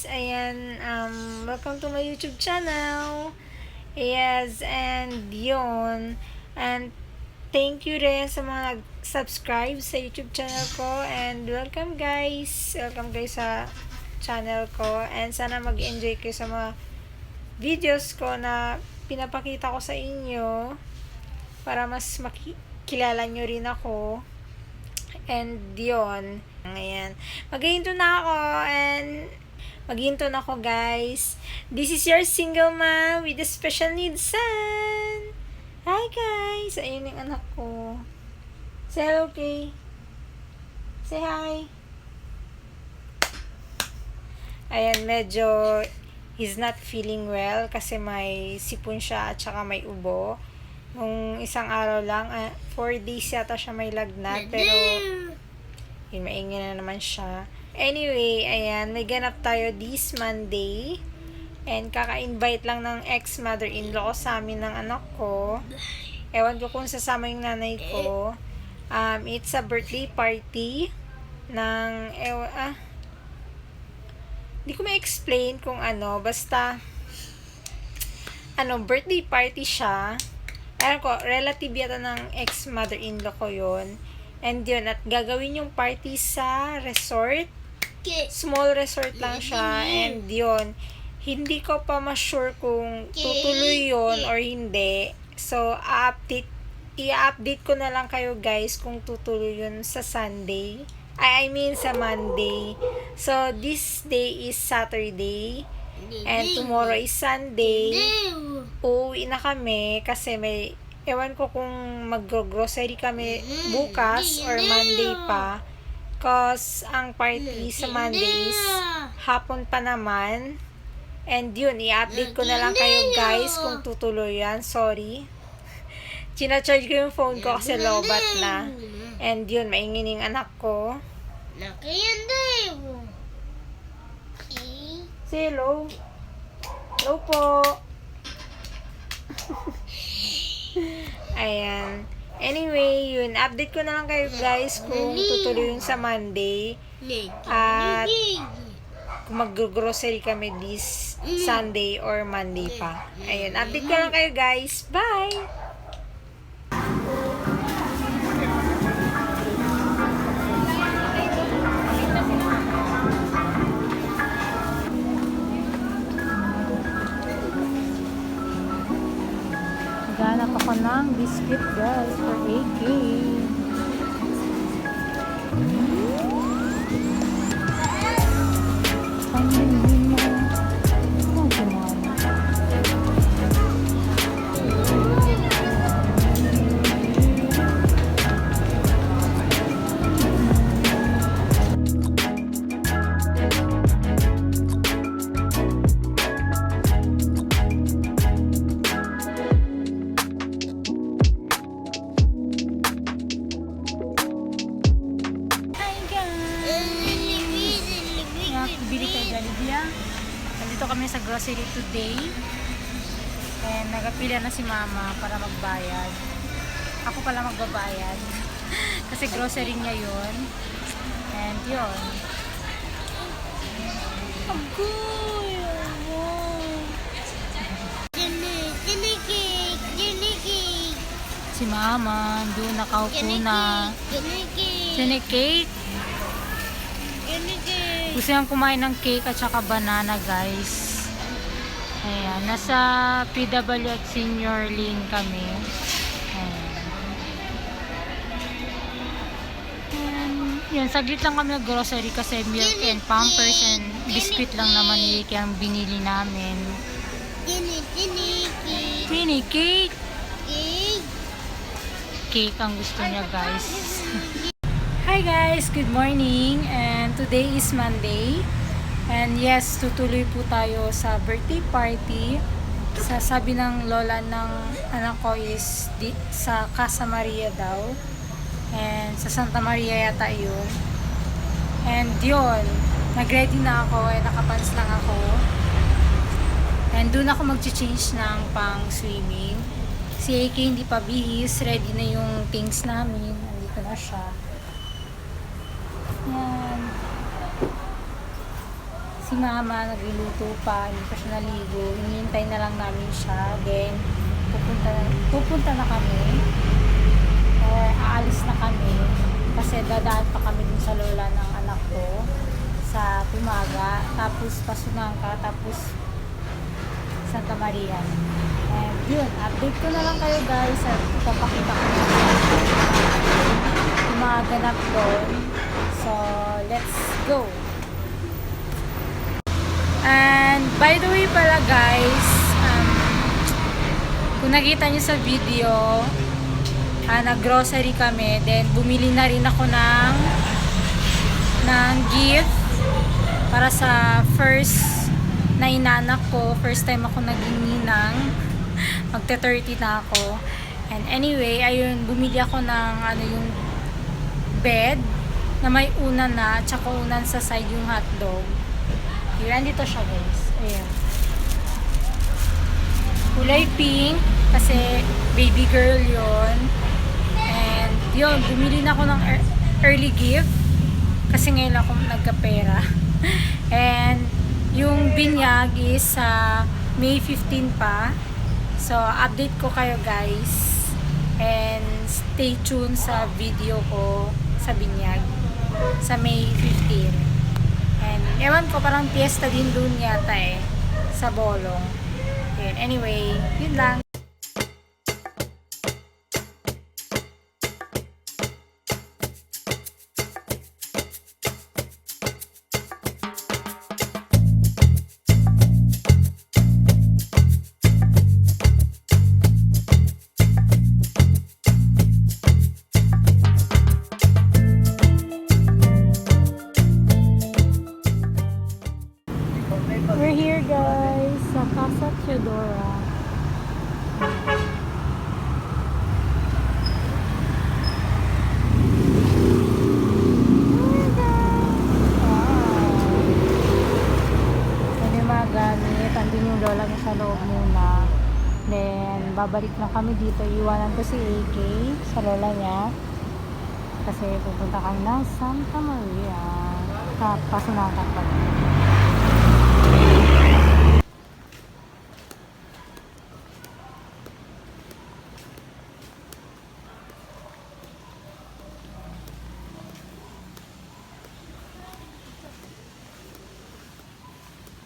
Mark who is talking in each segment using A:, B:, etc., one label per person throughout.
A: Ayan, welcome to my YouTube channel. Yes, and yun. And thank you rin sa mga nag-subscribe sa YouTube channel ko. And welcome guys. Welcome guys sa channel ko. And sana mag-enjoy kayo sa mga videos ko na pinapakita ko sa inyo para mas makilala nyo rin ako. And yun. Ayan. Maghihinto na ako and maghihinto na ako guys. This is your single mom with a special needs son. Hi guys. Ayun yung anak ko. Say hello, okay. Say hi. Ayan, medyo he's not feeling well kasi may sipon siya at saka may ubo. Nung isang araw lang, 4 days yata siya may lagnat, pero yun, maingay na naman siya. Anyway, ayan, may ganap tayo this Monday. And kaka-invite lang ng ex-mother-in-law ko sa amin ng anak ko. Ewan ko kung sasama yung nanay ko. It's a birthday party ng, hindi ko ma-explain kung ano, basta, birthday party siya. Alam ko, relative yata ng ex-mother-in-law ko yun. And yun, at gagawin yung party sa resort. Small resort lang siya. And yun, hindi ko pa ma-sure kung tutuloy yun or hindi. So, i-update ko na lang kayo guys kung tutuloy yun sa Sunday. I mean sa Monday. So, this day is Saturday. And tomorrow is Sunday. Uuwi na kami kasi may ewan ko kung mag-grocery kami bukas or Monday pa. Cause ang party sa Monday is hapon pa naman. And yun, i-update ko na lang kayo guys kung tutuloy yan. Sorry. China-charge ko yung phone ko kasi lobat na. And yun, maingin yung anak ko. Say hello. Hello po. Ayan. Anyway, yun. Update ko na lang kayo guys kung tutuloy yun sa Monday. At kung mag-grocery kami this Sunday or Monday pa. Ayun. Update ko lang kayo guys. Bye! Ganap ako ng biscuit guys for 8K. Bili tayo Jollibee. Nandito kami sa grocery today. And nagapila na si mama para magbayad. Ako pala magbabayad. Kasi grocery niya yun. And yun. Agoy! Si mama, doon nakaupo na. Cake. Gusto niyang kumain ng cake at saka banana guys. Ayan, nasa PW at Senior Lane kami. Ayan. Yun, saglit lang kami grocery kasi milk and pampers and biscuit lang naman yung binili namin. Cake! Cake ang gusto niya guys. Hi guys! Good morning! And today is Monday. And yes, tutuloy po tayo sa birthday party. Sabi ng lola ng anak ko is sa Casa Maria daw. And sa Santa Maria yata yun. And yun, nag-ready na ako. Nakapants lang ako. And doon ako mag-change ng pang swimming. Si AK hindi pa bihis. Ready na yung things namin. Nandito na siya. Yan. Si Si mama nagluluto pa, hindi pa siya naligo. Hinihintay na lang namin siya. Then, pupunta na kami. Or aalis na kami. Kasi dadaan pa kami dun sa lola ng anak ko. Sa Tumaga. Tapos Pasunangka. Tapos Santa Maria. And yun, update ko na lang kayo guys. At ipapakita ko na yung mga ganap doon. So, let's go! And by the way pala guys, kung nakita nyo sa video, nag-grocery kami, then bumili na rin ako ng gift para sa first na inanak ko. First time ako naging ninang, magte-30 na ako. And anyway, ayun, bumili ako ng yung bed na may unan na, tsaka unan sa side yung hotdog. Ayan, dito siya guys. Ayan. Kulay pink kasi baby girl yon. And yun, bumili na ako ng early gift kasi ngayon ako nagkapera. And yung binyag is sa May 15 pa. So, update ko kayo guys. And stay tuned sa video ko sa binyag sa May 15. And ewan ko, parang fiesta din dun yata sa Bolong. Yun. Anyway, yun lang. We're here guys sa Casa Teodora. Yan yung mga gamit. Andun yung lola niya sa loob muna. Then, babalik na kami dito. Iwanan ko si AK sa lola niya. Kasi pupunta kami ng Santa Maria. Pasunangka pa.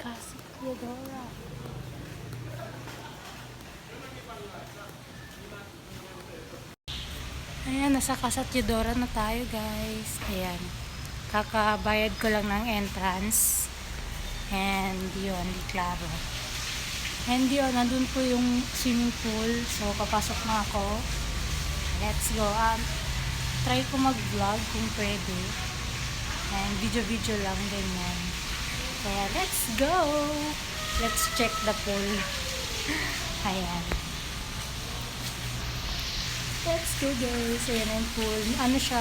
A: Casa Teodora. Ayan, nasa Casa Teodora na tayo guys. Ayan. Kakabayad ko lang ng entrance. And yun, di klaro. And yun, nandun po yung swimming pool. So, papasok na ako. Let's go. Try ko mag-vlog kung pwede. And video-video lang din yan. Kaya, let's go! Let's check the pool. Ayan. Let's go guys. Ayan ang pool. Ano siya?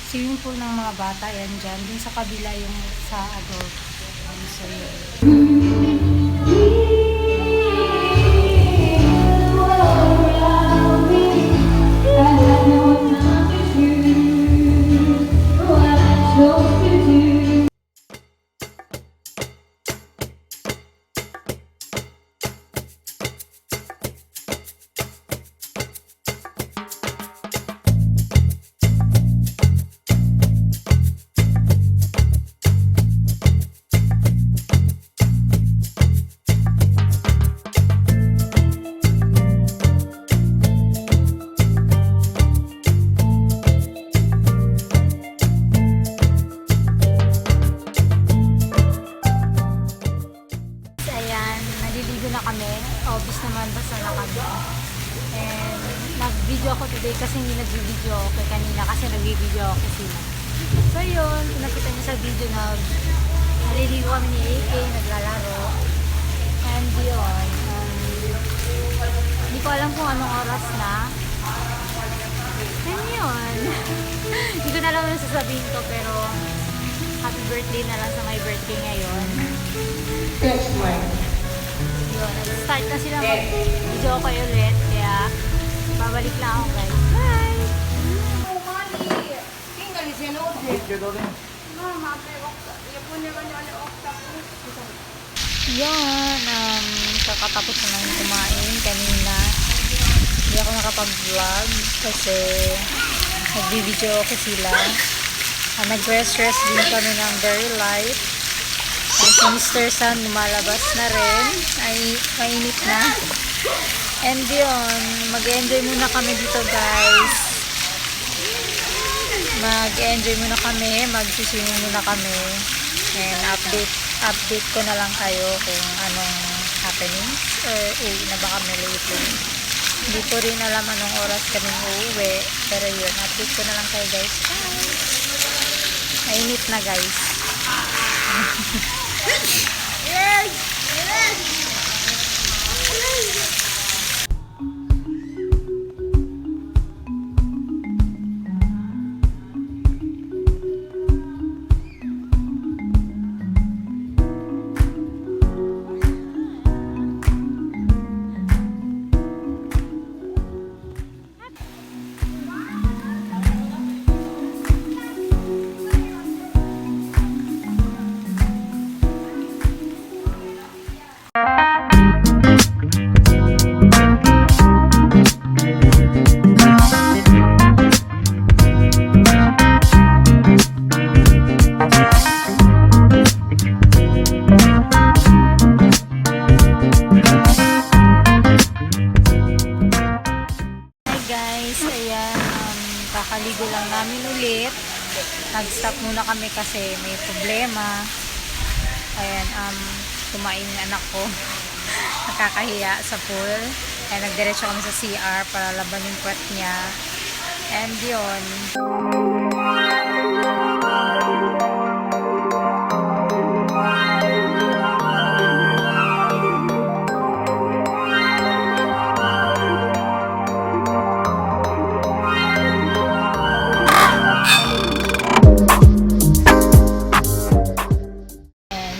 A: Swimming pool ng mga bata. Ayan dyan. Dun sa kabila yung sa adult. So, yun. Obvious naman, basta na kami. And nag-video ako today kasi hindi nag-video ako kay kanina kasi nag-video ako sila. So yun, kung nakita niyo sa video na naliligo kami ni AK, naglalaro. And yun, hindi ko alam kung anong oras na. And yun, hindi ko na alam ano sasabihin ko pero happy birthday na lang sa my birthday ngayon.
B: Yes, ma'am.
A: Yun, nag-start na sila mag-video ko ulit, kaya babalik lang ako guys. Bye!
B: Tinggal si Lord.
A: Yan, kakatapos na lang kumain kanina. Hindi ako nakapag-vlog kasi nag-video ako sila. Nag-rest din kami ng very light. Ang si Mr. Sun lumalabas na rin. Ay, mainit na. And yun, mag-enjoy muna kami dito guys. Mag-enjoy muna kami, mag-swimming muna kami. And update ko na lang kayo kung anong happenings or uwi na ba kami later. Hindi ko rin alam anong oras kami uuwi, pero yun, update ko na lang kayo guys. Mainit na guys. Kakaligo lang namin ulit. Nag-stop muna kami kasi may problema. Ayan, kumain yung anak ko. Nakakahiya sa pool. Kaya nagdiretso kami sa CR para laban yung puwet niya. And yun.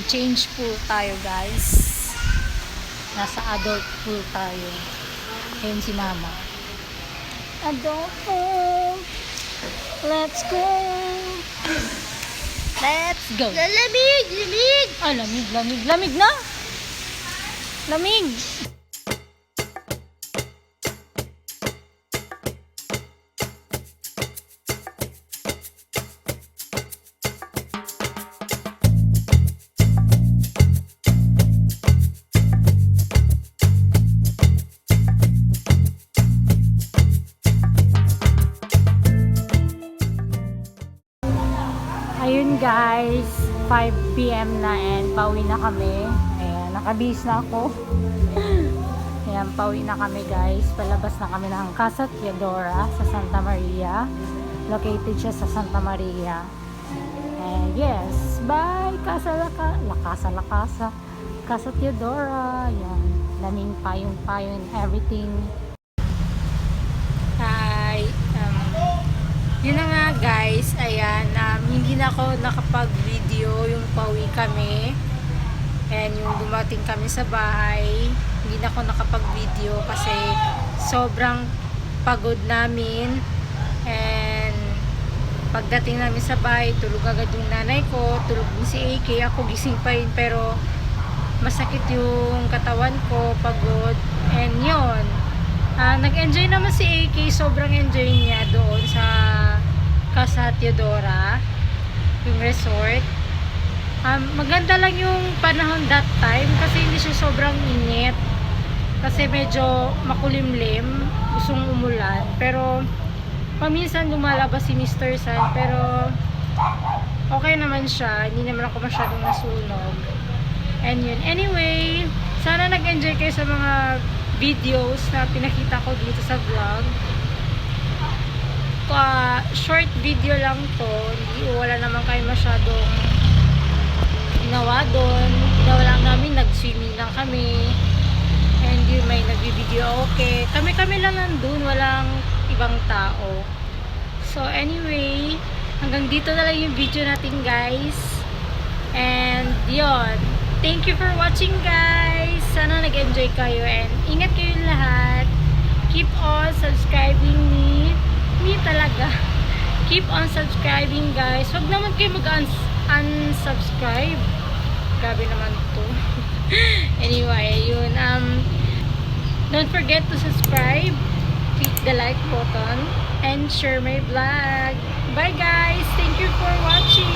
A: Change pool tayo guys. Nasa adult pool tayo. Ayun si mama. Adult pool. Let's go. Let's go.
C: Lamig! Lamig!
A: Ah, lamig, lamig, lamig na. Lamig. Ayun guys, 5 PM na and pauwi na kami. Ayan, nakabihis na ako. Ayan, pauwi na kami guys. Palabas na kami ng Casa Teodora sa Santa Maria. Located siya sa Santa Maria. And yes, bye! Casa Teodora. Ayan, daming payong-payong and everything. Hi! Yun na nga guys, ayan, hindi na ako nakapag-video yung pauwi kami and yung dumating kami sa bahay, hindi na ako nakapag-video kasi sobrang pagod namin and pagdating namin sa bahay, tulog agad yung nanay ko, tulog din si AK, ako gising pa rin pero masakit yung katawan ko, pagod, and yun. Nag-enjoy naman si AK, sobrang enjoy niya doon sa Casa Teodora, yung resort. Maganda lang yung panahon that time kasi hindi siya sobrang init. Kasi medyo makulimlim, gustong umulan. Pero paminsan lumalabas si Mr. Sun, pero okay naman siya, hindi naman ako masyadong nasunog. And yun, anyway, sana nag-enjoy kayo sa mga videos na pinakita ko dito sa vlog. Short video lang to, wala naman kayo masyadong ginawa doon. Ginawa lang namin, nag-swimming lang kami and yun, may nag-video. Okay, kami lang nandun, walang ibang tao. So anyway, hanggang dito na lang yung video natin guys. And yun, thank you for watching guys. Sana nag-enjoy kayo and ingat kayo lahat. Keep on subscribing me talaga. Keep on subscribing guys. Huwag naman kayo unsubscribe. Grabe naman to. Anyway, yun. Don't forget to subscribe, click the like button, and share my vlog. Bye guys! Thank you for watching!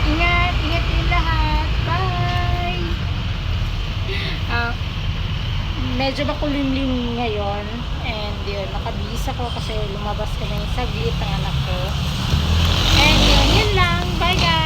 A: Ingat! Ingat yung lahat! Bye! Medyo makulimlim ngayon. And yun, nakabihis ako kasi lumabas kami saglit ang anak ko. And yun lang. Bye guys!